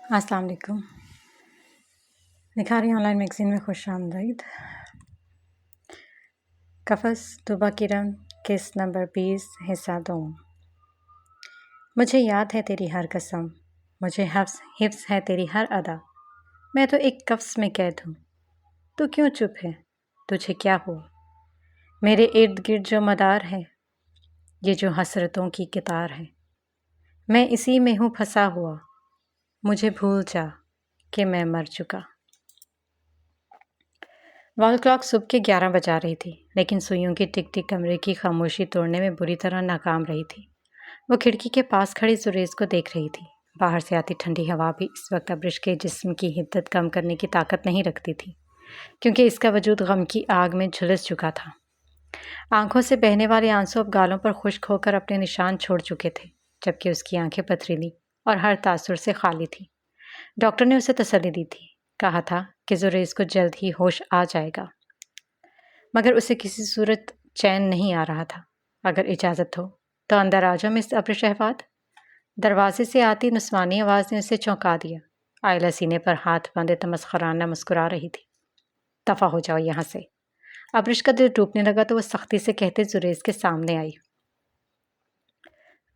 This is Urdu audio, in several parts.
السلام علیکم۔ نکھاری آن لائن میگزین میں خوش آمدید۔ قفس طوبہ کرم قسط نمبر 20 حصہ 2۔ مجھے یاد ہے تیری ہر قسم، مجھے حفظ ہے تیری ہر ادا، میں تو ایک قفس میں قید ہوں، تو کیوں چپ ہے؟ تجھے کیا ہوا؟ میرے ارد گرد جو مدار ہے، یہ جو حسرتوں کی قطار ہے، میں اسی میں ہوں پھنسا ہوا، مجھے بھول جا کہ میں مر چکا۔ وال کلاک صبح کے 11 بجا رہی تھی، لیکن سوئیوں کی ٹک ٹک کمرے کی خاموشی توڑنے میں بری طرح ناکام رہی تھی۔ وہ کھڑکی کے پاس کھڑی زریز کو دیکھ رہی تھی۔ باہر سے آتی ٹھنڈی ہوا بھی اس وقت ابرش کے جسم کی حدت کم کرنے کی طاقت نہیں رکھتی تھی، کیونکہ اس کا وجود غم کی آگ میں جھلس چکا تھا۔ آنکھوں سے بہنے والے آنسو اب گالوں پر خشک ہو کر اپنے نشان چھوڑ چکے تھے، جبکہ اس کی آنکھیں پتھریلی اور ہر تاثر سے خالی تھیں۔ ڈاکٹر نے اسے تسلی دی تھی، کہا تھا کہ زریز کو جلد ہی ہوش آ جائے گا، مگر اسے کسی صورت چین نہیں آ رہا تھا۔ اگر اجازت ہو تو اندر آ جاؤ مس ابر شہباد۔ دروازے سے آتی نسوانی آواز نے اسے چونکا دیا۔ آئلہ سینے پر ہاتھ باندھے تمسخرانہ مسکرا رہی تھی۔ دفع ہو جاؤ یہاں سے۔ ابرش کا دل ٹوٹنے لگا تو وہ سختی سے کہتے زریز کے سامنے آئی۔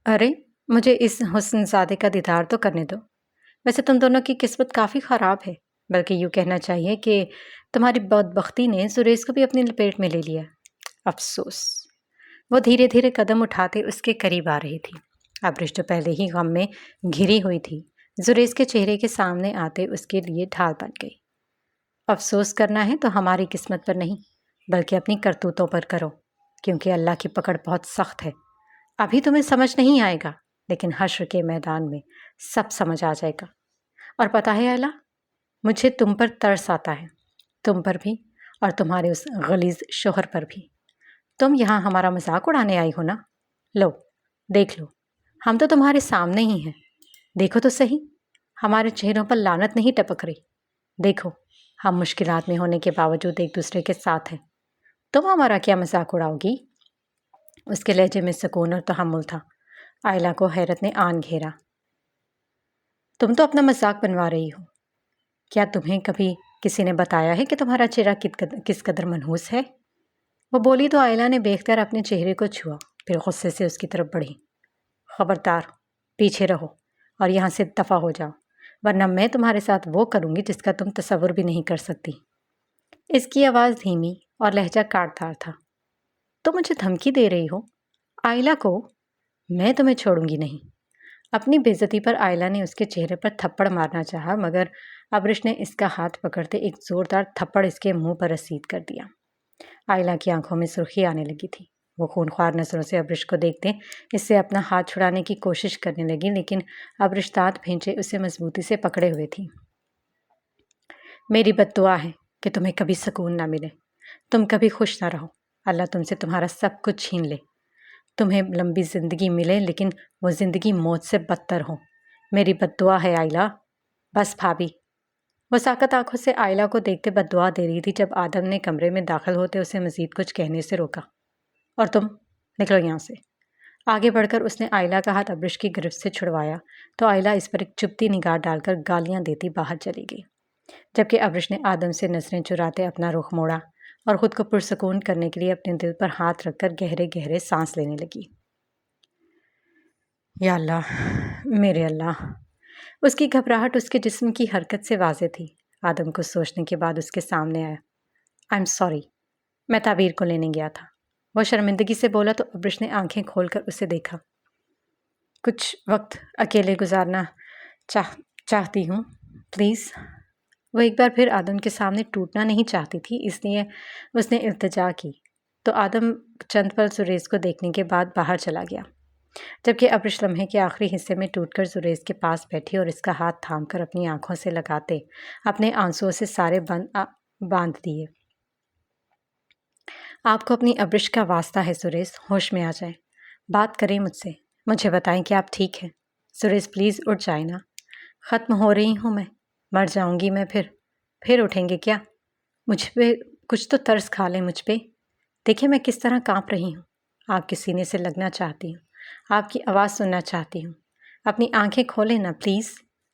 ارے مجھے اس حسن زادے کا دیدار تو کرنے دو۔ ویسے تم دونوں کی قسمت کافی خراب ہے، بلکہ یوں کہنا چاہیے کہ تمہاری بدبختی نے زریز کو بھی اپنی لپیٹ میں لے لیا۔ افسوس۔ وہ دھیرے دھیرے قدم اٹھاتے اس کے قریب آ رہی تھی۔ ابرش جو پہلے ہی غم میں گھری ہوئی تھی، زریز کے چہرے کے سامنے آتے اس کے لیے ڈھال بن گئی۔ افسوس کرنا ہے تو ہماری قسمت پر نہیں، بلکہ اپنی کرتوتوں پر کرو، کیونکہ اللہ کی پکڑ بہت سخت ہے۔ ابھی تمہیں سمجھ نہیں آئے گا، لیکن حشر کے میدان میں سب سمجھ آ جائے گا۔ اور پتہ ہے آئلہ، مجھے تم پر ترس آتا ہے، تم پر بھی اور تمہارے اس غلیظ شوہر پر بھی۔ تم یہاں ہمارا مذاق اڑانے آئی ہو نا؟ لو دیکھ لو، ہم تو تمہارے سامنے ہی ہیں، دیکھو تو صحیح، ہمارے چہروں پر لعنت نہیں ٹپک رہی۔ دیکھو ہم مشکلات میں ہونے کے باوجود ایک دوسرے کے ساتھ ہیں، تم ہمارا کیا مذاق اڑاؤ گی؟ اس کے لہجے میں سکون اور تحمل تھا۔ آئلہ کو حیرت نے آن گھیرا۔ تم تو اپنا مذاق بنوا رہی ہو، کیا تمہیں کبھی کسی نے بتایا ہے کہ تمہارا چہرہ کس قدر منحوس ہے؟ وہ بولی تو آئلہ نے بے اختیار اپنے چہرے کو چھوا، پھر غصے سے اس کی طرف بڑھی۔ خبردار، پیچھے رہو اور یہاں سے دفع ہو جاؤ، ورنہ میں تمہارے ساتھ وہ کروں گی جس کا تم تصور بھی نہیں کر سکتی۔ اس کی آواز دھیمی اور لہجہ کاٹدار تھا۔ تم مجھے دھمکی دے رہی ہو؟ آئلہ کو میں تمہیں چھوڑوں گی نہیں۔ اپنی بے عزتی پر آئلہ نے اس کے چہرے پر تھپڑ مارنا چاہا، مگر ابرش نے اس کا ہاتھ پکڑتے ایک زوردار تھپڑ اس کے منہ پر رسید کر دیا۔ آئلہ کی آنکھوں میں سرخی آنے لگی تھی۔ وہ خونخوار نظروں سے ابرش کو دیکھتے اس سے اپنا ہاتھ چھڑانے کی کوشش کرنے لگی، لیکن ابرش دانت بھینچے اسے مضبوطی سے پکڑے ہوئے تھی۔ میری بد دعا ہے کہ تمہیں کبھی سکون نہ ملے، تم کبھی خوش نہ رہو، اللہ تم سے تمہارا سب کچھ چھین لے، تمہیں لمبی زندگی ملے لیکن وہ زندگی موت سے بدتر ہو، میری بد دعا ہے آئلہ۔ بس بھابھی۔ وہ ساکت آنکھوں سے آئلہ کو دیکھتے بد دعا دے رہی تھی جب آدم نے کمرے میں داخل ہوتے اسے مزید کچھ کہنے سے روکا۔ اور تم نکلو یہاں سے۔ آگے بڑھ کر اس نے آئلہ کا ہاتھ ابرش کی گرفت سے چھڑوایا تو آئلہ اس پر ایک چبھتی نگاہ ڈال کر گالیاں دیتی باہر چلی گئی، جبکہ ابرش نے آدم سے نظریں چراتے اپنا رخ موڑا اور خود کو پرسکون کرنے کے لیے اپنے دل پر ہاتھ رکھ کر گہرے گہرے سانس لینے لگی۔ یا اللہ، میرے اللہ۔ اس کی گھبراہٹ اس کے جسم کی حرکت سے واضح تھی۔ آدم کو سوچنے کے بعد اس کے سامنے آیا۔ آئی ایم سوری، میں تعبیر کو لینے گیا تھا۔ وہ شرمندگی سے بولا تو ابرش نے آنکھیں کھول کر اسے دیکھا۔ کچھ وقت اکیلے گزارنا چاہتی ہوں، پلیز۔ وہ ایک بار پھر آدم کے سامنے ٹوٹنا نہیں چاہتی تھی، اس لیے اس نے التجا کی، تو آدم چند پل زریز کو دیکھنے کے بعد باہر چلا گیا، جبکہ ابرش لمحے کے آخری حصے میں ٹوٹ کر زریز کے پاس بیٹھی اور اس کا ہاتھ تھام کر اپنی آنکھوں سے لگاتے اپنے آنسوؤں سے سارے باندھ دیے۔ آپ کو اپنی ابرش کا واسطہ ہے زریز، ہوش میں آ جائیں، بات کریں مجھ سے، مجھے بتائیں کہ آپ ٹھیک ہیں۔ زریز پلیز اٹھ جائیں نا، ختم ہو رہی ہوں میں، مر جاؤں گی میں پھر اٹھیں گے کیا؟ مجھ پہ کچھ تو ترس کھا لیں مجھ پہ، دیکھیں میں کس طرح کانپ رہی ہوں، آپ کے سینے سے لگنا چاہتی ہوں، آپ کی آواز سننا چاہتی ہوں، اپنی آنکھیں کھولیں نا پلیز۔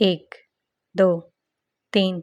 1, 2, 3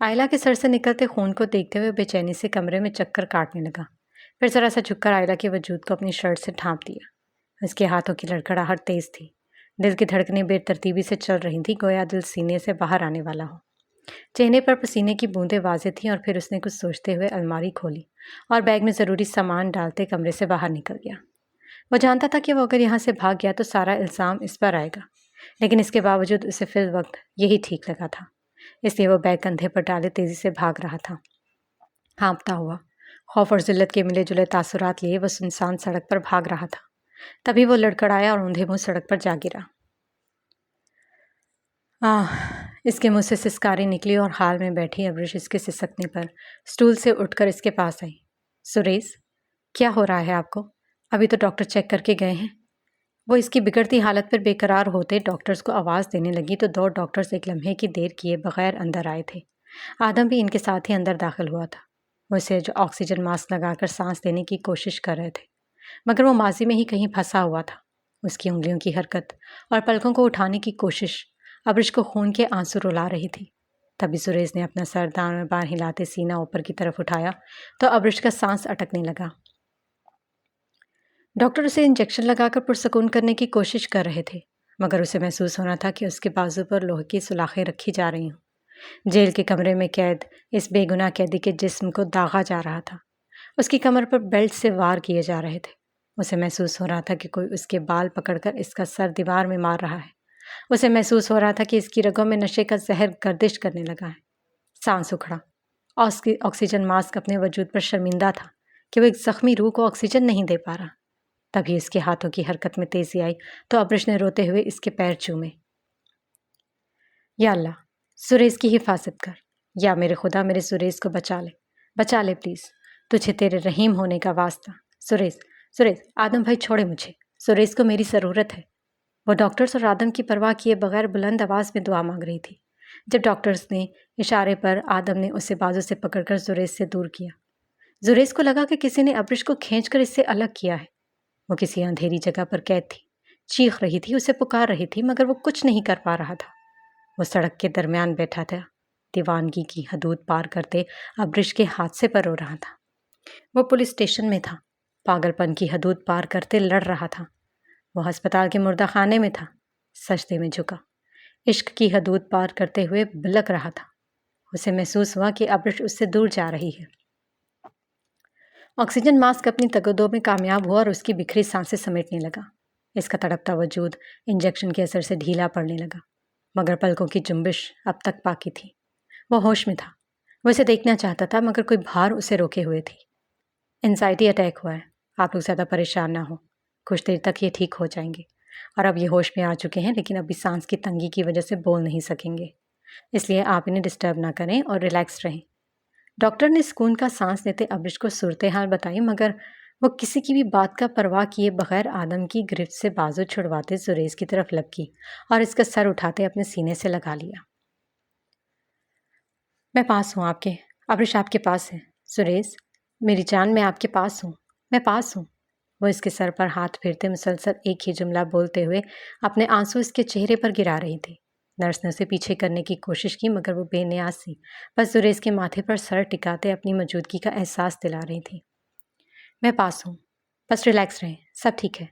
آئلہ کے سر سے نکلتے خون کو دیکھتے ہوئے بے چینی سے کمرے میں چکر کاٹنے لگا۔ پھر ذرا سا جھک کر آئلہ کے وجود کو اپنی شرٹ سے ڈھانپ دیا۔ اس کے ہاتھوں کی لڑکھڑاہٹ تیز تھی، دل کی دھڑکنیں بے ترتیبی سے چل رہی تھیں، گویا دل سینے سے باہر آنے والا ہو۔ چہرے پر پسینے کی بوندیں واضح تھیں، اور پھر اس نے کچھ سوچتے ہوئے الماری کھولی اور بیگ میں ضروری سامان ڈالتے کمرے سے باہر نکل گیا۔ وہ جانتا تھا کہ وہ اگر یہاں سے بھاگ گیا تو سارا الزام اس پر آئے گا، لیکن اس کے باوجود اسے فی الوقت یہی ٹھیک لگا تھا، اس لیے وہ بیگ کندھے پر ڈالے تیزی سے بھاگ رہا تھا، ہانپتا ہوا۔ خوف اور ذلت کے ملے جلے تاثرات لیے وہ سنسان سڑک پر بھاگ رہا تھا۔ تبھی وہ لڑکھڑایا اور اوندھے منہ سڑک پر جا گرا۔ اس کے منہ سے سسکاری نکلی اور حال میں بیٹھی ابرش اس کے سسکنے پر اسٹول سے اٹھ کر اس کے پاس آئی۔ سریش، کیا ہو رہا ہے آپ کو؟ ابھی تو ڈاکٹر چیک کر کے گئے ہیں۔ وہ اس کی بگڑتی حالت پر بے قرار ہوتے ڈاکٹرز کو آواز دینے لگی تو 2 ڈاکٹرز ایک لمحے کی دیر کیے بغیر اندر آئے تھے۔ آدم بھی ان کے ساتھ ہی اندر داخل ہوا تھا۔ وہ اسے جو آکسیجن ماسک لگا کر سانس لینے کی کوشش کر رہے تھے، مگر وہ ماضی میں ہی کہیں پھنسا ہوا تھا۔ اس کی انگلیوں کی حرکت اور پلکوں کو اٹھانے کی کوشش ابرش کو خون کے آنسو رلا رہی تھی۔ تبھی سریش نے اپنا سر دائیں بائیں ہلاتے سینہ اوپر کی طرف اٹھایا تو ابرش کا سانس اٹکنے لگا۔ ڈاکٹر اسے انجیکشن لگا کر پرسکون کرنے کی کوشش کر رہے تھے، مگر اسے محسوس ہونا تھا کہ اس کے بازو پر لوہے کی سلاخیں رکھی جا رہی ہوں۔ جیل کے کمرے میں قید اس بے گناہ قیدی کے جسم کو داغا جا رہا تھا۔ اس کی کمر پر بیلٹ سے وار کیے جا رہے تھے۔ اسے محسوس ہو رہا تھا کہ کوئی اس کے بال پکڑ کر اس کا سر دیوار میں مار رہا ہے۔ اسے محسوس ہو رہا تھا کہ اس کی رگوں میں نشے کا زہر گردش کرنے لگا ہے۔ سانس اکھڑا۔ آکسیجن ماسک اپنے وجود پر شرمندہ تھا کہ وہ ایک زخمی روح کو آکسیجن نہیں دے پا رہا۔ تبھی اس کے ہاتھوں کی حرکت میں تیزی آئی تو ابرش نے روتے ہوئے اس کے پیر چومے۔ یا اللہ، سریش کی حفاظت کر، یا میرے خدا میرے سریش کو بچا لے پلیز، تجھے تیرے رحیم ہونے کا واسطہ۔ سریش، آدم بھائی چھوڑے مجھے، سریش کو میری ضرورت ہے۔ وہ ڈاکٹرز اور آدم کی پرواہ کیے بغیر بلند آواز میں دعا مانگ رہی تھی۔ جب ڈاکٹرز نے اشارے پر آدم نے اسے بازو سے پکڑ کر زریش سے دور کیا۔ زریش کو لگا کہ کسی نے ابرش کو کھینچ کر اس سے الگ کیا ہے۔ وہ کسی اندھیری جگہ پر قید تھی، چیخ رہی تھی، اسے پکار رہی تھی، مگر وہ کچھ نہیں کر پا رہا تھا۔ وہ سڑک کے درمیان بیٹھا تھا، دیوانگی کی حدود پار کرتے ابرش کے حادثے پر رو رہا تھا۔ وہ پولیس اسٹیشن میں تھا، پاگل پن کی حدود پار کرتے لڑ رہا تھا۔ وہ ہسپتال کے مردہ خانے میں تھا، سجدے میں جھکا، عشق کی حدود پار کرتے ہوئے بلک رہا تھا۔ اسے محسوس ہوا کہ ابرش اس سے دور جا رہی ہے۔ آکسیجن ماسک اپنی تگودو میں کامیاب ہوا اور اس کی بکھری سانسیں سمیٹنے لگا۔ اس کا تڑپتا وجود انجیکشن کے اثر سے ڈھیلا پڑنے لگا، مگر پلکوں کی جنبش اب تک باقی تھی۔ وہ ہوش میں تھا، وہ اسے دیکھنا چاہتا تھا، مگر کوئی بھار اسے روکے ہوئے تھی۔ انزائٹی اٹیک ہوا ہے، آپ لوگ زیادہ پریشان نہ ہو، کچھ دیر تک یہ ٹھیک ہو جائیں گے، اور اب یہ ہوش میں آ چکے ہیں، لیکن ابھی سانس کی تنگی کی وجہ سے بول نہیں سکیں گے، اس لیے آپ انہیں ڈسٹرب نہ کریں اور ریلیکس رہیں۔ ڈاکٹر نے سکون کا سانس لیتے ابرش کو صورتحال بتائی، مگر وہ کسی کی بھی بات کا پرواہ کیے بغیر آدم کی گرفت سے بازو چھڑواتے زریش کی طرف لپکی اور اس کا سر اٹھاتے اپنے سینے سے لگا لیا۔ میں پاس ہوں آپ کے، ابرش آپ کے پاس ہے، سریش میری جان، میں آپ کے پاس ہوں، میں پاس ہوں۔ وہ اس کے سر پر ہاتھ پھیرتے مسلسل ایک ہی جملہ بولتے ہوئے اپنے آنسو اس کے چہرے پر گرا رہی تھی۔ نرس نے اسے پیچھے کرنے کی کوشش کی، مگر وہ بے نیاز سی بس زریش کے ماتھے پر سر ٹکاتے اپنی موجودگی کا احساس دلا رہی تھی۔ میں پاس ہوں، بس ریلیکس رہیں، سب ٹھیک ہے۔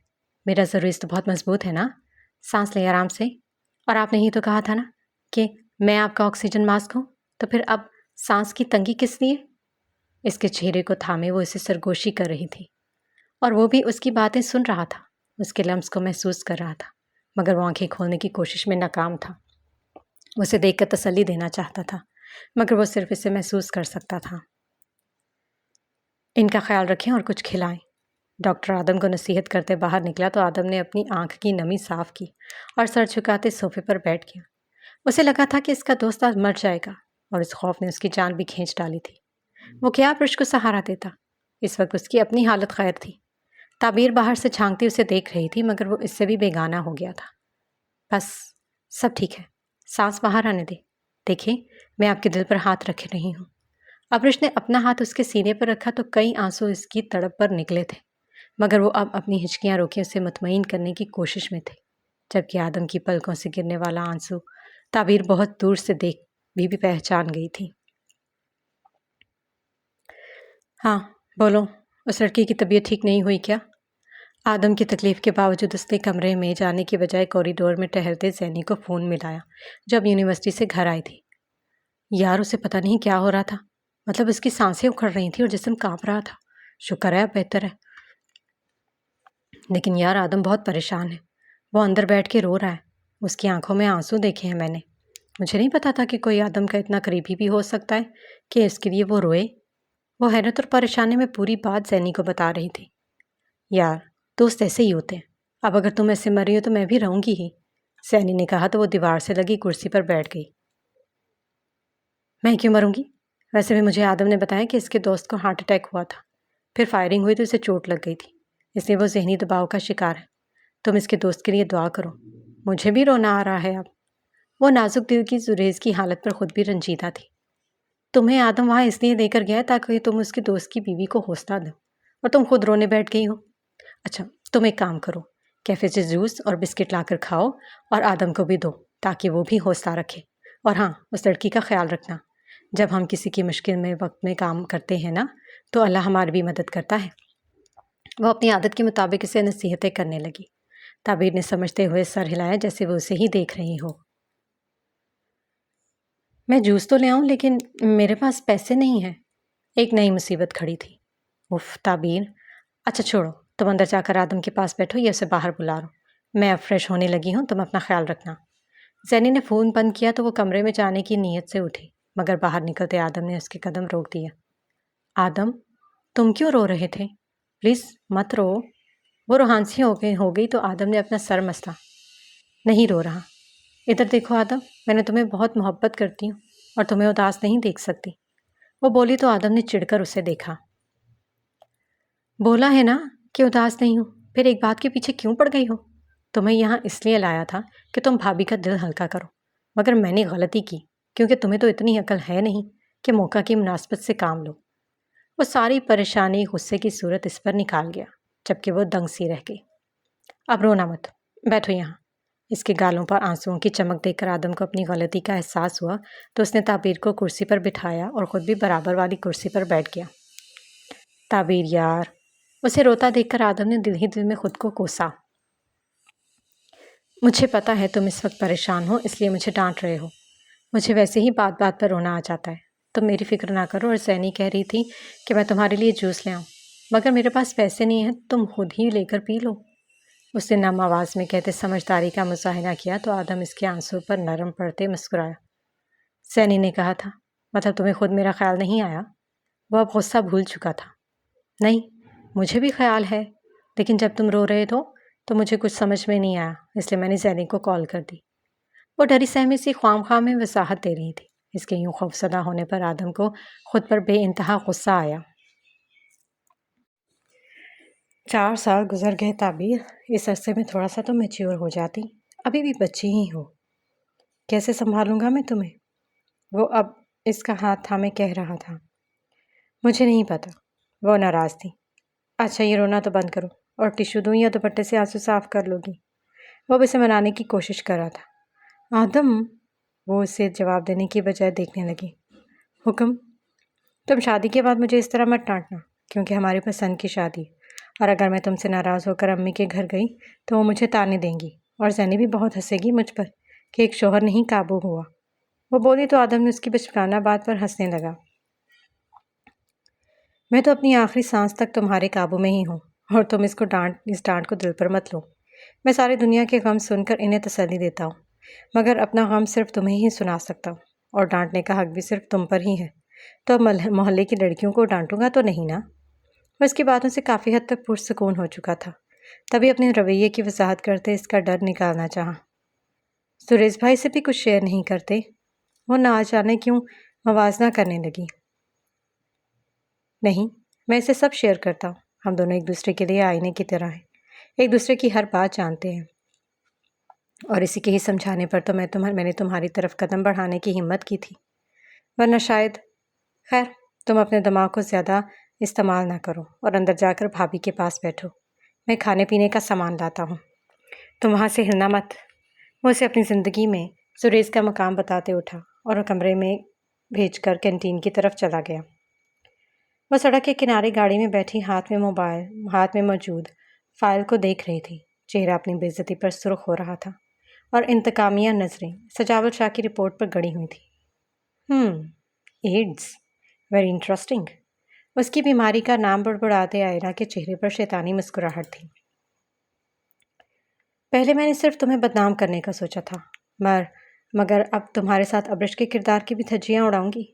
میرا زریش تو بہت مضبوط ہے نا، سانس لیں آرام سے۔ اور آپ نے ہی تو کہا تھا نا کہ میں آپ کا آکسیجن ماسک ہوں، تو پھر اب سانس کی تنگی کس لیے؟ اس کے چہرے کو تھامے وہ اسے سرگوشی کر رہی تھی، اور وہ بھی اس کی باتیں سن رہا تھا، اس کے لمس کو محسوس کر رہا تھا، مگر وہ آنکھیں کھولنے کی کوشش میں ناکام تھا۔ اسے دیکھ کر تسلی دینا چاہتا تھا، مگر وہ صرف اسے محسوس کر سکتا تھا۔ ان کا خیال رکھیں اور کچھ کھلائیں۔ ڈاکٹر آدم کو نصیحت کرتے باہر نکلا تو آدم نے اپنی آنکھ کی نمی صاف کی اور سر جھکاتے صوفے پر بیٹھ گیا۔ اسے لگا تھا کہ اس کا دوست آج مر جائے گا، اور اس خوف نے اس کی جان بھی کھینچ ڈالی تھی۔ وہ کیا ابرش کو سہارا دیتا؟ اس وقت اس کی اپنی حالت خیر تھی۔ تعبیر باہر سے جھانکتی اسے دیکھ رہی تھی، مگر وہ اس سے بھی بیگانہ ہو گیا تھا۔ بس سب ٹھیک ہے، سانس باہر آنے دے، دیکھیں میں آپ کے دل پر ہاتھ رکھ رہی ہوں۔ ابرش نے اپنا ہاتھ اس کے سینے پر رکھا تو کئی آنسو اس کی تڑپ پر نکلے تھے، مگر وہ اب اپنی ہچکیاں روکے اسے مطمئن کرنے کی کوشش میں تھے، جبکہ آدم کی پلکوں سے گرنے والا آنسو تعبیر بہت دور سے دیکھ بھی پہچان گئی تھی۔ ہاں بولو، اس لڑکی کی طبیعت ٹھیک نہیں ہوئی کیا؟ آدم کی تکلیف کے باوجود اس نے کمرے میں جانے کی بجائے کوریڈور میں ٹہلتے زینی کو فون ملایا جب یونیورسٹی سے گھر آئی تھی۔ یار اسے پتہ نہیں کیا ہو رہا تھا، مطلب اس کی سانسیں اکھڑ رہی تھیں اور جسم کانپ رہا تھا۔ شکر ہے اب بہتر ہے، لیکن یار آدم بہت پریشان ہے، وہ اندر بیٹھ کے رو رہا ہے، اس کی آنکھوں میں آنسو دیکھے ہیں میں نے۔ مجھے نہیں پتا تھا کہ کوئی آدم کا اتنا قریبی بھی ہو سکتا ہے کہ اس کے لیے وہ روئے۔ وہ حیرت اور پریشانی میں پوری بات زینی کو بتا رہی تھی۔ یار دوست ایسے ہی ہوتے ہیں، اب اگر تم ایسے مر رہی ہو تو میں بھی رہوں گی ہی، زینی نے کہا تو وہ دیوار سے لگی کرسی پر بیٹھ گئی۔ میں کیوں مروں گی؟ ویسے بھی مجھے آدم نے بتایا کہ اس کے دوست کو ہارٹ اٹیک ہوا تھا، پھر فائرنگ ہوئی تو اسے چوٹ لگ گئی تھی، اس لیے وہ ذہنی دباؤ کا شکار ہے۔ تم اس کے دوست کے لیے دعا کرو۔ مجھے بھی رونا آ رہا ہے اب۔ وہ نازک دل کی زریز کی حالت پر خود بھی رنجیدہ تھی۔ تمہیں آدم وہاں اس لیے لے کر گیا تاکہ تم اس کے دوست کی بیوی کو حوصلہ دو، اور تم خود رونے بیٹھ گئی ہو۔ اچھا تم ایک کام کرو، کیفے سے جوس اور بسکٹ لا کر کھاؤ اور آدم کو بھی دو تاکہ وہ بھی حوصلہ رکھے۔ اور ہاں، اس لڑکی کا خیال رکھنا، جب ہم کسی کی مشکل میں وقت میں کام کرتے ہیں نا تو اللہ ہماری بھی مدد کرتا ہے۔ وہ اپنی عادت کے مطابق اسے نصیحتیں کرنے لگی۔ تعبیر نے سمجھتے ہوئے سر ہلایا جیسے وہ اسے ہی دیکھ رہی ہو۔ میں جوس تو لے آؤں لیکن میرے پاس پیسے نہیں ہیں۔ ایک نئی مصیبت کھڑی تھی۔ اف تعبیر، اچھا چھوڑو، تم اندر جا کر آدم کے پاس بیٹھو یا اسے باہر بلا رہو، میں اب فریش ہونے لگی ہوں، تم اپنا خیال رکھنا۔ زینی نے فون بند کیا تو وہ کمرے میں جانے کی نیت سے اٹھی، مگر باہر نکلتے آدم نے اس کے قدم روک دیا۔ آدم تم کیوں رو رہے تھے؟ پلیز مت رو۔ وہ روحانسی ہو گئی تو آدم نے اپنا سر مسلا۔ نہیں رو رہا۔ ادھر دیکھو آدم، میں نے تمہیں بہت محبت کرتی ہوں اور تمہیں اداس نہیں دیکھ سکتی۔ وہ بولی تو آدم نے چڑھ کر اسے دیکھا۔ بولا ہے نا کہ اداس نہیں ہوں، پھر ایک بات کے پیچھے کیوں پڑ گئی ہو؟ تمہیں یہاں اس لیے لایا تھا کہ تم بھابھی کا دل ہلکا کرو، مگر میں نے غلطی کی کیونکہ تمہیں تو اتنی عقل ہے نہیں کہ موقع کی مناسبت سے کام لو۔ وہ ساری پریشانی غصے کی صورت اس پر نکال گیا، جبکہ وہ دنگ سی رہ گئی۔ اب رونا مت، بیٹھو یہاں۔ اس کے گالوں پر آنسوؤں کی چمک دیکھ کر آدم کو اپنی غلطی کا احساس ہوا تو اس نے تعبیر کو کرسی پر بٹھایا اور خود بھی برابر والی کرسی پر بیٹھ گیا۔ تعبیر یار، اسے روتا دیکھ کر آدم نے دل ہی دل میں خود کو کوسا۔ مجھے پتا ہے تم اس وقت پریشان ہو، اس لیے مجھے ڈانٹ رہے ہو۔ مجھے ویسے ہی بات بات پر رونا آ جاتا ہے، تم میری فکر نہ کرو۔ اور زینی کہہ رہی تھی کہ میں تمہارے لیے جوس لے آؤں، مگر میرے پاس پیسے نہیں ہیں، تم خود ہی لے کر پی لو۔ اس نے نم آواز میں کہتے سمجھداری کا مظاہرہ کیا تو آدم اس کے آنسو پر نرم پڑتے مسکرایا۔ زینی نے کہا تھا، مطلب تمہیں خود میرا خیال نہیں آیا؟ وہ اب غصہ بھول چکا تھا۔ نہیں، مجھے بھی خیال ہے، لیکن جب تم رو رہے تو مجھے کچھ سمجھ میں نہیں آیا، اس لیے میں نے زینی کو کال کر دی۔ وہ ڈری سہمی سی خواہ خواہ میں وضاحت دے رہی تھی۔ اس کے یوں خوفزدہ ہونے پر آدم کو خود پر بے انتہا غصہ آیا۔ 4 سال گزر گئے تعبیر، اس عرصے میں تھوڑا سا تو میچیور ہو جاتی، ابھی بھی بچی ہی ہو۔ کیسے سنبھالوں گا میں تمہیں؟ وہ اب اس کا ہاتھ تھامے کہہ رہا تھا۔ مجھے نہیں پتا۔ وہ ناراض تھی۔ اچھا یہ رونا تو بند کرو اور ٹیشو دوں یا دوپٹے سے آنسو صاف کر لو گی؟ وہ اسے منانے کی کوشش کر رہا تھا۔ آدم، وہ اسے جواب دینے کی بجائے دیکھنے لگی۔ حکم؟ تم شادی کے بعد مجھے اس طرح مت ڈانٹنا، کیونکہ ہماری پسند کی شادی، اور اگر میں تم سے ناراض ہو کر امی کے گھر گئی تو وہ مجھے تانے دیں گی، اور زینی بھی بہت ہنسے گی مجھ پر کہ ایک شوہر نہیں قابو ہوا۔ وہ بولی تو آدم نے اس کی بچگانہ بات پر ہنسنے لگا۔ میں تو اپنی آخری سانس تک تمہارے قابو میں ہی ہوں، اور تم اس ڈانٹ کو دل پر مت لو۔ میں ساری دنیا کے غم سن کر انہیں تسلی دیتا ہوں، مگر اپنا غم صرف تمہیں ہی سنا سکتا ہوں، اور ڈانٹنے کا حق بھی صرف تم پر ہی ہے۔ تو اب محلے کی لڑکیوں کو ڈانٹوں گا تو نہیں نا؟ وہ اس کی باتوں سے کافی حد تک پرسکون ہو چکا تھا، تبھی اپنے رویے کی وضاحت کرتے اس کا ڈر نکالنا چاہا۔ سریش بھائی سے بھی کچھ شیئر نہیں کرتے؟ وہ نہ جانے کیوں موازنہ کرنے لگی۔ نہیں، میں اسے سب شیئر کرتا ہوں، ہم دونوں ایک دوسرے کے لیے آئینے کی طرح ہیں، ایک دوسرے کی ہر بات جانتے ہیں، اور اسی کے ہی سمجھانے پر تو میں نے تمہاری طرف قدم بڑھانے کی ہمت کی تھی، ورنہ شاید۔ خیر، تم اپنے دماغ کو زیادہ استعمال نہ کرو اور اندر جا کر بھابھی کے پاس بیٹھو، میں کھانے پینے کا سامان لاتا ہوں، تم وہاں سے ہلنا مت۔ وہ اسے اپنی زندگی میں سریش کا مقام بتاتے اٹھا اور کمرے میں بھیج کر کینٹین کی طرف چلا گیا۔ وہ سڑک کے کنارے گاڑی میں بیٹھی ہاتھ میں موجود فائل کو دیکھ رہی تھی۔ چہرہ اپنی بے عزتی پر سرخ ہو رہا تھا اور انتقامیہ نظریں سجاول شاہ کی رپورٹ پر گڑی ہوئی تھی۔ AIDS, very interesting. اس کی بیماری کا نام بڑبڑاتے آئرہ کے چہرے پر شیطانی مسکراہٹ تھی۔ پہلے میں نے صرف تمہیں بدنام کرنے کا سوچا تھا، مگر اب تمہارے ساتھ ابرش کے کردار کی بھی دھجیاں اڑاؤں گی۔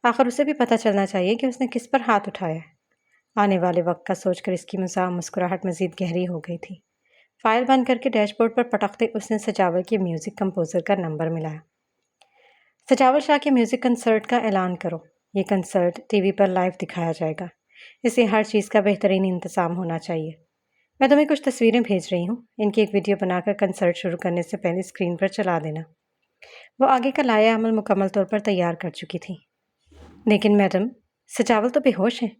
آخر اسے بھی پتہ چلنا چاہیے کہ اس نے کس پر ہاتھ اٹھایا ہے۔ آنے والے وقت کا سوچ کر اس کی مسکراہٹ مزید گہری ہو گئی تھی۔ فائل بند کر کے ڈیش بورڈ پر پٹکتے اس نے سجاول کے میوزک کمپوزر کا نمبر ملایا۔ سجاول شاہ کے میوزک کنسرٹ کا اعلان کرو۔ یہ کنسرٹ ٹی وی پر لائیو دکھایا جائے گا، اس سے ہر چیز کا بہترین انتظام ہونا چاہیے۔ میں تمہیں کچھ تصویریں بھیج رہی ہوں، ان کی ایک ویڈیو بنا کر کنسرٹ شروع کرنے سے پہلے اسکرین پر چلا دینا۔ وہ آگے کا لائحہ عمل مکمل طور پر تیار کر چکی تھی۔ لیکن میڈم، سجاول تو بے ہوش ہیں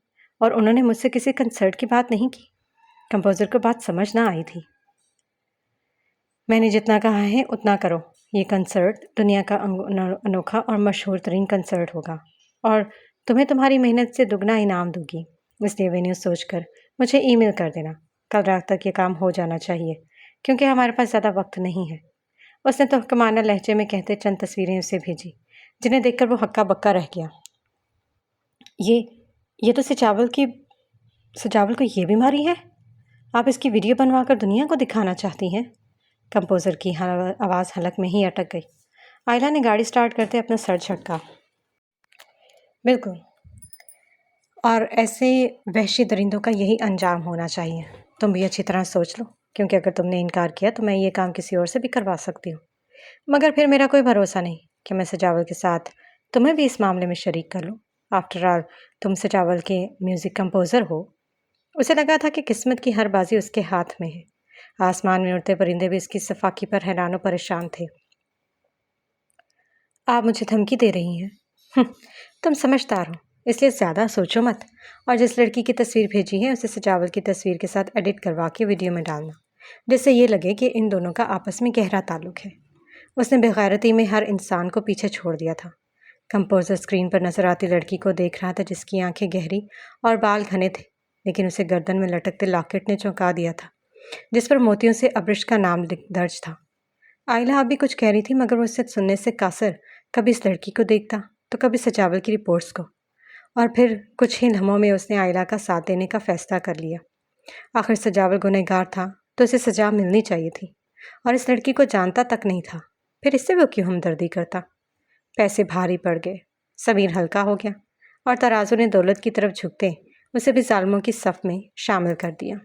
اور انہوں نے مجھ سے کسی کنسرٹ کی بات نہیں کی۔ کمپوزر کو بات سمجھ نہ آئی تھی۔ میں نے جتنا کہا ہے اتنا کرو۔ یہ کنسرٹ دنیا کا انوکھا اور مشہور ترین کنسرٹ ہوگا اور تمہیں تمہاری محنت سے دگنا انعام دوں گی، اس لیے وینیو سوچ کر مجھے ای میل کر دینا۔ کل رات تک یہ کام ہو جانا چاہیے کیونکہ ہمارے پاس زیادہ وقت نہیں ہے۔ اس نے تحکمانہ لہجے میں کہتے چند تصویریں اسے بھیجی، جنہیں دیکھ کر وہ ہکا بکا رہ گیا۔ یہ تو سجاول کو یہ بیماری ہے؟ آپ اس کی ویڈیو بنوا کر دنیا کو دکھانا چاہتی ہیں؟ کمپوزر کی آواز حلق میں ہی اٹک گئی۔ آئلہ نے گاڑی سٹارٹ کرتے اپنا سر جھٹکا۔ بالکل، اور ایسے وحشی درندوں کا یہی انجام ہونا چاہیے۔ تم بھی اچھی طرح سوچ لو، کیونکہ اگر تم نے انکار کیا تو میں یہ کام کسی اور سے بھی کروا سکتی ہوں، مگر پھر میرا کوئی بھروسہ نہیں کہ میں سجاول کے ساتھ تمہیں بھی اس معاملے میں شریک کر لوں۔ آفٹر آل تم سجاول کے میوزک کمپوزر ہو۔ اسے لگا تھا کہ قسمت کی ہر بازی اس کے ہاتھ میں ہے۔ آسمان میں اڑتے پرندے بھی اس کی صفاقی پر حیران و پریشان تھے۔ آپ مجھے دھمکی دے رہی ہیں؟ تم سمجھدار ہو، اس لیے زیادہ سوچو مت، اور جس لڑکی کی تصویر بھیجی ہے اسے سجاول کی تصویر کے ساتھ ایڈٹ کروا کے ویڈیو میں ڈالنا، جس سے یہ لگے کہ ان دونوں کا آپس میں گہرا تعلق ہے۔ اس نے بےغیرتی میں ہر انسان کو پیچھے چھوڑ دیا تھا۔ کمپوزر اسکرین پر نظر آتی لڑکی کو دیکھ رہا تھا، جس کی آنکھیں گہری اور بال گھنے تھے، لیکن اسے گردن میں لٹکتے لاکٹ نے چونکا دیا تھا، جس پر موتیوں سے ابرش کا نام درج تھا۔ آئلہ اب بھی کچھ کہہ رہی تھی، مگر وہ اسے سننے سے قاصر کبھی اس لڑکی کو دیکھتا تو کبھی سجاول کی رپورٹس کو، اور پھر کچھ ہی لمحوں میں اس نے آئلہ کا ساتھ دینے کا فیصلہ کر لیا۔ آخر سجاول گنہگار تھا تو اسے سزا ملنی چاہیے تھی، اور اس لڑکی کو جانتا تک نہیں تھا، پھر اس سے وہ کیوں ہمدردی کرتا؟ پیسے بھاری پڑ گئے، ضمیر ہلکا ہو گیا، اور ترازو نے دولت کی طرف جھکتے اسے بھی ظالموں کی صف میں شامل کر دیا۔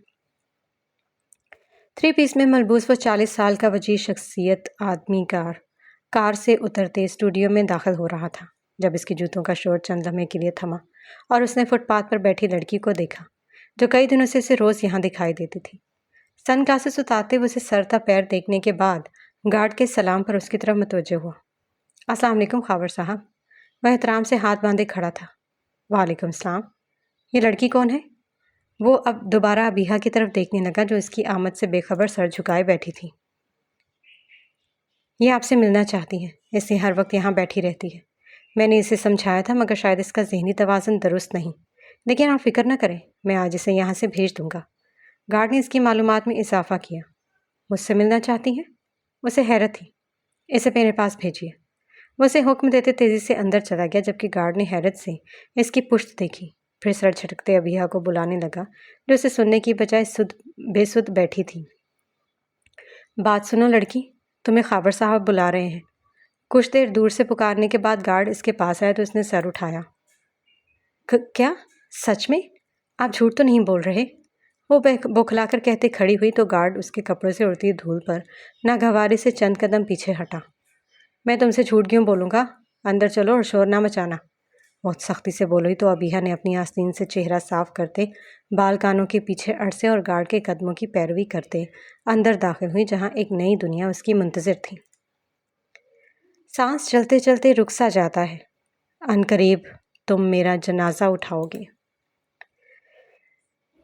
3 پیس میں ملبوس وہ 40 سال کا وجیز شخصیت آدمی کار سے اترتے اسٹوڈیو میں داخل ہو رہا تھا، جب اس کے جوتوں کا شور چند لمحے کے لیے تھما اور اس نے فٹ پاتھ پر بیٹھی لڑکی کو دیکھا، جو کئی دنوں سے اسے روز یہاں دکھائی دیتی تھی۔ سن گلاسز اتارتے ہوئے اسے سر تا پیر دیکھنے کے بعد گارڈ کے سلام پر اس کی طرف متوجہ ہوا۔ السلام علیکم خاور صاحب۔ وہ احترام سے ہاتھ باندھے کھڑا تھا۔ وعلیکم السلام۔ یہ لڑکی کون ہے؟ وہ اب دوبارہ ابیحہ کی طرف دیکھنے لگا، جو اس کی آمد سے بے خبر سر جھکائے بیٹھی تھی۔ یہ آپ سے ملنا چاہتی ہے، اس لیے ہر وقت یہاں بیٹھی رہتی ہے۔ میں نے اسے سمجھایا تھا، مگر شاید اس کا ذہنی توازن درست نہیں، لیکن آپ فکر نہ کریں، میں آج اسے یہاں سے بھیج دوں گا۔ گارڈ نے اس کی معلومات میں اضافہ کیا۔ مجھ سے ملنا چاہتی ہیں؟ اسے حیرت تھی۔ اسے میرے پاس بھیجیے۔ وہ اسے حکم دیتے تیزی سے اندر چلا گیا، جبکہ گارڈ نے حیرت سے اس کی پشت دیکھی، پھر سر جھٹکتے ابیحہ کو بلانے لگا، جو اسے سننے کی بجائے بے سد بیٹھی تھی۔ بات سنو لڑکی، تمہیں خاور صاحب بلا رہے ہیں۔ کچھ دیر دور سے پکارنے کے بعد گارڈ اس کے پاس آیا تو اس نے سر اٹھایا۔ کیا؟ سچ میں؟ آپ جھوٹ تو نہیں بول رہے؟ وہ بوکھلا کر کہتے کھڑی ہوئی تو گارڈ اس کے کپڑوں سے اڑتی دھول پر ناگواری سے چند قدم پیچھے ہٹا۔ میں تم سے جھوٹ کیوں بولوں گا؟ اندر چلو اور شور نہ مچانا۔ بہت سختی سے بولی تو ابیحہ نے اپنی آستین سے چہرہ صاف کرتے بال کانوں کے پیچھے اڑسے اور گارڈ کے قدموں کی پیروی کرتے اندر داخل ہوئی، جہاں ایک نئی دنیا اس کی منتظر تھی۔ سانس چلتے چلتے رک سا جاتا ہے، عنقریب تم میرا جنازہ اٹھاؤ گے۔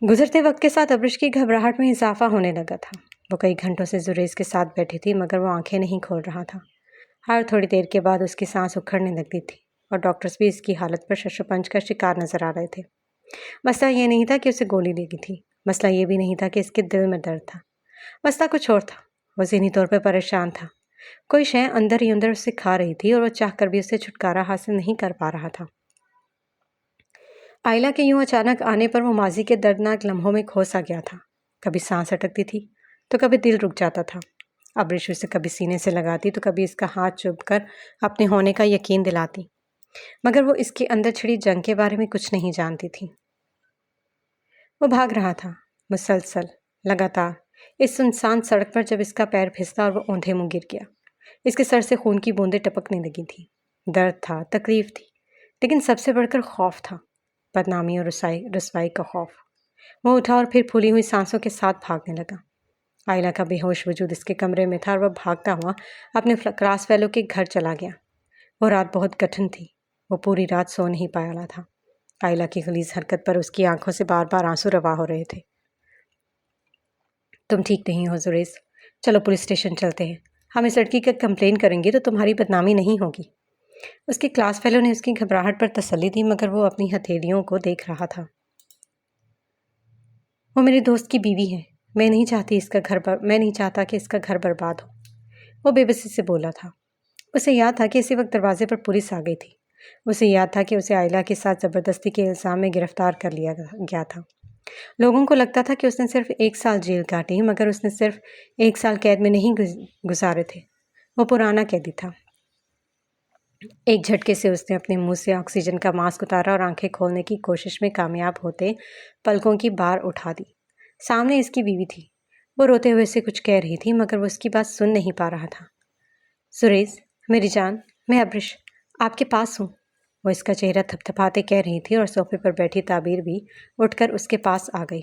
گزرتے وقت کے ساتھ ابرش کی گھبراہٹ میں اضافہ ہونے لگا تھا۔ وہ کئی گھنٹوں سے زریز کے ساتھ بیٹھی تھی، مگر وہ آنکھیں نہیں کھول رہا تھا۔ ہر تھوڑی دیر کے بعد اس کی سانس اکھڑنے لگتی تھی، اور ڈاکٹرز بھی اس کی حالت پر شش و پنج کا شکار نظر آ رہے تھے۔ مسئلہ یہ نہیں تھا کہ اسے گولی لگی تھی، مسئلہ یہ بھی نہیں تھا کہ اس کے دل میں درد تھا، مسئلہ کچھ اور تھا۔ وہ ذہنی طور پہ پریشان تھا، کوئی شے اندر ہی اندر اسے کھا رہی تھی اور وہ چاہ کر بھی اسے چھٹکارا حاصل نہیں کر پا رہا تھا۔ آئلہ کے یوں اچانک آنے پر وہ ماضی کے دردناک لمحوں میں کھو سا گیا تھا۔ کبھی سانس اٹکتی تھی تو کبھی دل رک جاتا تھا۔ ابرش اسے کبھی سینے سے لگاتی تو کبھی اس کا ہاتھ چوم کر اپنے ہونے کا یقین دلاتی، مگر وہ اس کے اندر چھڑی جنگ کے بارے میں کچھ نہیں جانتی تھی۔ وہ بھاگ رہا تھا، مسلسل، لگاتار، اس سنسان سڑک پر جب اس کا پیر پھسلا اور وہ اوندھے منہ گر گیا۔ اس کے سر سے خون کی بوندیں ٹپکنے لگی تھیں۔ درد تھا، تکلیف تھی، لیکن سب سے بڑھ کر خوف تھا، بدنامی اور رسوائی کا خوف۔ وہ اٹھا اور پھر پھولی ہوئی سانسوں کے ساتھ بھاگنے لگا۔ آئلہ کا بے ہوش وجود اس کے کمرے میں تھا اور وہ بھاگتا ہوا اپنے کلاس فیلو کے گھر چلا گیا۔ وہ رات بہت کٹھن تھی، وہ پوری رات سو نہیں پایا تھا۔ آئلہ کی غلیظ حرکت پر اس کی آنکھوں سے بار بار آنسو روا ہو رہے تھے۔ تم ٹھیک نہیں ہو زریز، چلو پولیس اسٹیشن چلتے ہیں، ہم اس لڑکی کا کمپلین کریں گے تو تمہاری بدنامی نہیں ہوگی۔ اس کے کلاس فیلو نے اس کی گھبراہٹ پر تسلی دی، مگر وہ اپنی ہتھیلیوں کو دیکھ رہا تھا۔ وہ میرے دوست کی بیوی ہے، میں نہیں چاہتا کہ اس کا گھر برباد ہو، وہ بے بسی سے بولا تھا۔ اسے یاد تھا کہ اسی وقت دروازے پر پولیس آ گئی تھی۔ اسے یاد تھا کہ اسے آئلہ کے ساتھ زبردستی کے الزام میں گرفتار کر لیا گیا تھا۔ لوگوں کو لگتا تھا کہ اس نے صرف 1 سال جیل کاٹی، مگر اس نے صرف 1 سال قید میں نہیں گزارے تھے، وہ پرانا قیدی تھا۔ ایک جھٹکے سے اس نے اپنے منہ سے آکسیجن کا ماسک اتارا اور آنکھیں کھولنے کی کوشش میں کامیاب ہوتے پلکوں کی بار اٹھا دی۔ سامنے اس کی بیوی تھی، وہ روتے ہوئے اسے کچھ کہہ رہی تھی، مگر وہ اس کی بات سن نہیں پا رہا تھا۔ زریز، میری جان، میں ابرش آپ کے پاس ہوں، وہ اس کا چہرہ تھپتھپاتے کہہ رہی تھی، اور صوفے پر بیٹھی تعبیر بھی اٹھ کر اس کے پاس آ گئی۔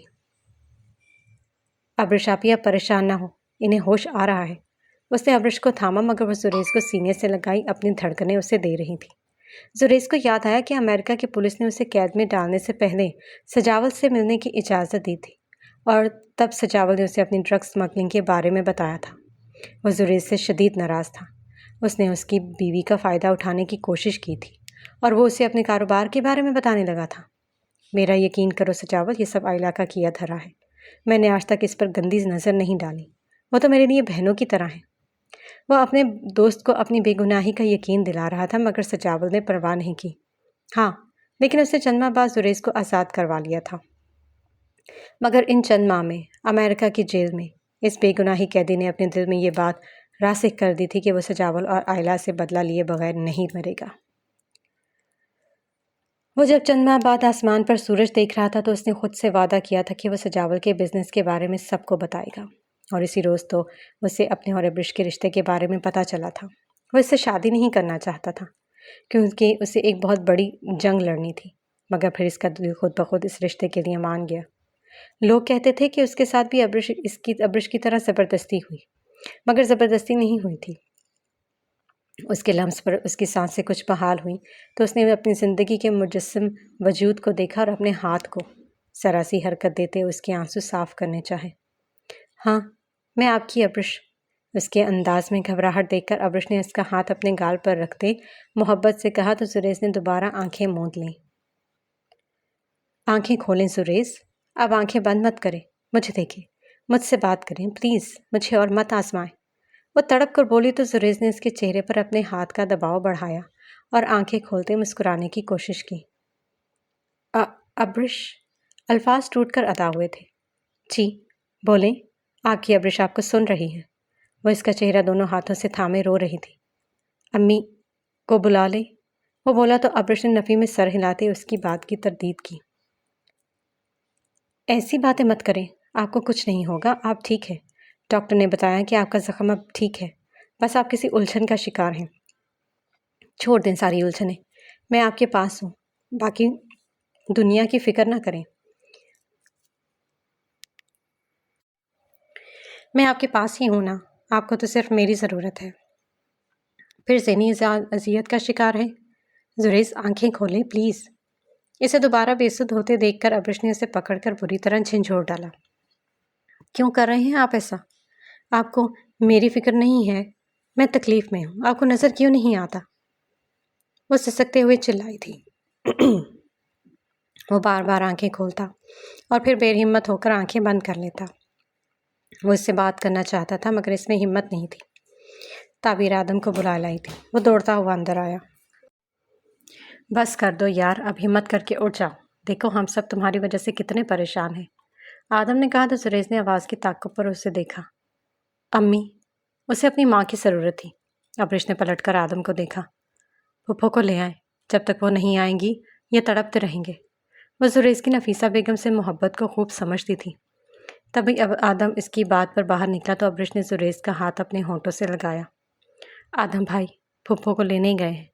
ابرش آپ پریشان نہ ہو، انہیں ہوش آ رہا ہے۔ اس نے ابرش کو تھاما، مگر وہ زریز کو سینے سے لگائی اپنی دھڑکنیں اسے دے رہی تھی۔ زریز کو یاد آیا کہ امریکہ کی پولیس نے اسے قید میں ڈالنے سے پہلے سجاول سے ملنے کی اجازت دی تھی، اور تب سجاول نے اسے اپنی ڈرگ سمگلنگ کے بارے میں بتایا تھا۔ وہ زریز سے شدید ناراض تھا۔ اس نے اس کی بیوی کا فائدہ اٹھانے کی کوشش کی تھی، اور وہ اسے اپنے کاروبار کے بارے میں بتانے لگا تھا۔ میرا یقین کرو سجاول، یہ سب آئلہ کا کیا دھرا ہے، میں نے آج تک اس پر گندی نظر نہیں ڈالی، وہ تو میرے لیے بہنوں کی طرح ہے۔ وہ اپنے دوست کو اپنی بے گناہی کا یقین دلا رہا تھا، مگر سجاول نے پرواہ نہیں کی۔ ہاں، لیکن اس نے چند ماہ بعد زریز کو آزاد کروا لیا تھا، مگر ان چند ماہ میں امریکہ کی جیل میں اس بے گناہی قیدی نے اپنے دل میں یہ بات راسخ کر دی تھی کہ وہ سجاول اور آئلہ سے بدلہ لیے بغیر نہیں مرے گا۔ وہ جب چند ماہ بعد آسمان پر سورج دیکھ رہا تھا تو اس نے خود سے وعدہ کیا تھا کہ وہ سجاول کے بزنس کے بارے میں سب کو بتائے گا، اور اسی روز تو اسے اپنے اور ابرش کے رشتے کے بارے میں پتہ چلا تھا۔ وہ اس سے شادی نہیں کرنا چاہتا تھا، کیونکہ اسے ایک بہت بڑی جنگ لڑنی تھی، مگر پھر اس کا دل خود بخود اس رشتے کے لیے مان گیا۔ لوگ کہتے تھے کہ اس کے ساتھ بھی ابرش کی طرح زبردستی ہوئی، مگر زبردستی نہیں ہوئی تھی۔ اس کے لمس پر اس کی سانسیں کچھ بحال ہوئیں تو اس نے اپنی زندگی کے مجسم وجود کو دیکھا اور اپنے ہاتھ کو ذرا سی حرکت دیتے اس کے آنسو صاف کرنے چاہے۔ ہاں، میں آپ کی ابرش، اس کے انداز میں گھبراہٹ دیکھ کر ابرش نے اس کا ہاتھ اپنے گال پر رکھتے محبت سے کہا تو زریز نے دوبارہ آنکھیں موند لیں۔ آنکھیں کھولیں زریز، اب آنکھیں بند مت کریں، مجھے دیکھیں، مجھ سے بات کریں پلیز، مجھے اور مت آزمائیں۔ وہ تڑپ کر بولی تو زریز نے اس کے چہرے پر اپنے ہاتھ کا دباؤ بڑھایا اور آنکھیں کھولتے مسکرانے کی کوشش کی۔ ابرش، الفاظ ٹوٹ کر ادا ہوئے تھے۔ جی بولیں، آپ کی ابرش آپ کو سن رہی ہے۔ وہ اس کا چہرہ دونوں ہاتھوں سے تھامے رو رہی تھی۔ امی کو بلا لیں، وہ بولا تو ابرش نے نفی میں سر ہلاتے اس کی بات کی تردید کی۔ ایسی باتیں مت کریں، آپ کو کچھ نہیں ہوگا، آپ ٹھیک ہے، ڈاکٹر نے بتایا کہ آپ کا زخم اب ٹھیک ہے، بس آپ کسی الجھن کا شکار ہیں۔ چھوڑ دیں ساری الجھنیں، میں آپ کے پاس ہوں، باقی دنیا کی فکر نہ کریں۔ میں آپ کے پاس ہی ہوں نا، آپ کو تو صرف میری ضرورت ہے۔ پھر ذہنی اذیت کا شکار ہے؟ زریز آنکھیں کھولیں پلیز۔ اسے دوبارہ بے سدھ ہوتے دیکھ کر ابرش نے اسے پکڑ کر بری طرح جھنجھوڑ ڈالا۔ کیوں کر رہے ہیں آپ ایسا؟ آپ کو میری فکر نہیں ہے؟ میں تکلیف میں ہوں، آپ کو نظر کیوں نہیں آتا؟ وہ سسکتے ہوئے چلائی تھی۔ وہ بار بار آنکھیں کھولتا اور پھر بے ہمت ہو کر آنکھیں بند کر لیتا۔ وہ اس سے بات کرنا چاہتا تھا مگر اس میں ہمت نہیں تھی۔ تعبیر آدم کو بلا لائی تھی۔ وہ دوڑتا ہوا اندر آیا۔ بس کر دو یار، اب ہمت کر کے اٹھ جاؤ، دیکھو ہم سب تمہاری وجہ سے کتنے پریشان ہیں، آدم نے کہا تو سریش نے آواز کی طاقت پر اسے دیکھا۔ امی، اسے اپنی ماں کی ضرورت تھی۔ ابرش نے پلٹ کر آدم کو دیکھا۔ پھپھو کو لے آئیں، جب تک وہ نہیں آئیں گی یہ تڑپتے رہیں گے۔ وہ زریز کی نفیسہ بیگم سے محبت کو خوب سمجھتی تھی۔ تبھی اب آدم اس کی بات پر باہر نکلا تو ابرش نے زریز کا ہاتھ اپنے ہونٹوں سے لگایا۔ آدم بھائی، پھپھو کو لینے گئے ہیں،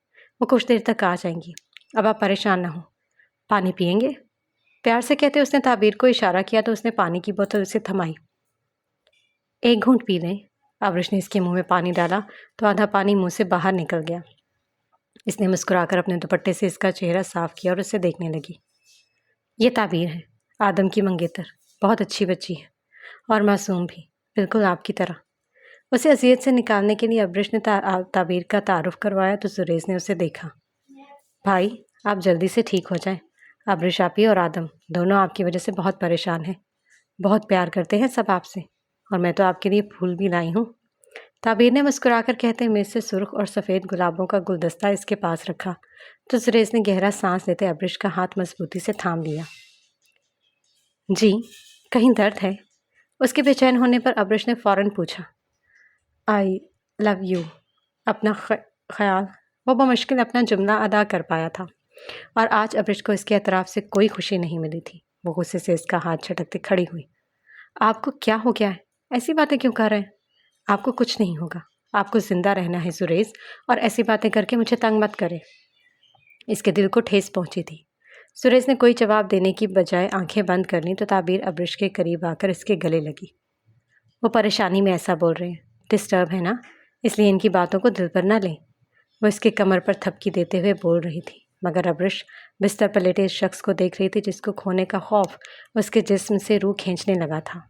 وہ کچھ دیر تک آ جائیں گی، اب آپ پریشان نہ ہوں۔ پانی پئیں گے؟ پیار سے کہتے اس نے تعبیر کو اشارہ کیا تو اس نے پانی کی بوتل اسے تھمائی۔ ایک گھونٹ پی لیں۔ ابرش نے اس کے منہ میں پانی ڈالا تو آدھا پانی منہ سے باہر نکل گیا۔ اس نے مسکرا کر اپنے دوپٹے سے اس کا چہرہ صاف کیا اور اسے دیکھنے لگی۔ یہ تعبیر ہے، آدم کی منگیتر، بہت اچھی بچی ہے اور معصوم بھی، بالکل آپ کی طرح۔ اسے اذیت سے نکالنے کے لیے ابرش نے تعبیر کا تعارف کروایا تو زریز نے اسے دیکھا۔ بھائی، آپ جلدی سے ٹھیک ہو جائیں، ابرش آپی اور آدم دونوں آپ کی وجہ سے بہت پریشان ہیں، بہت پیار کرتے ہیں سب آپ سے، اور میں تو آپ کے لیے پھول بھی لائی ہوں۔ تعبیر نے مسکرا کر کہتے میز سے سرخ اور سفید گلابوں کا گلدستہ اس کے پاس رکھا تو زریز نے گہرا سانس لیتے ابرش کا ہاتھ مضبوطی سے تھام لیا۔ جی، کہیں درد ہے؟ اس کے بے چین ہونے پر ابرش نے فوراً پوچھا۔ آئی لو یو، اپنا خیال۔ وہ بمشکل اپنا جملہ ادا کر پایا تھا اور آج ابرش کو اس کے اطراف سے کوئی خوشی نہیں ملی تھی۔ وہ غصے سے اس کا ہاتھ جھٹکتے کھڑی ہوئی۔ آپ کو کیا ہو گیا ہے؟ ایسی باتیں کیوں کر رہے ہیں؟ آپ کو کچھ نہیں ہوگا، آپ کو زندہ رہنا ہے زریز، اور ایسی باتیں کر کے مجھے تنگ مت کرے۔ اس کے دل کو ٹھیس پہنچی تھی۔ زریز نے کوئی جواب دینے کی بجائے آنکھیں بند کر لیں تو تعبیر ابرش کے قریب آ کر اس کے گلے لگی۔ وہ پریشانی میں ایسا بول رہے ہیں، ڈسٹرب ہے نا، اس لیے ان کی باتوں کو دل پر نہ لیں۔ وہ اس کے کمر پر تھپکی دیتے ہوئے بول رہی تھی مگر ابرش بستر پر لیٹے اس شخص کو دیکھ رہی تھی جس کو کھونے کا خوف اس کے جسم سے روح کھینچنے لگا تھا۔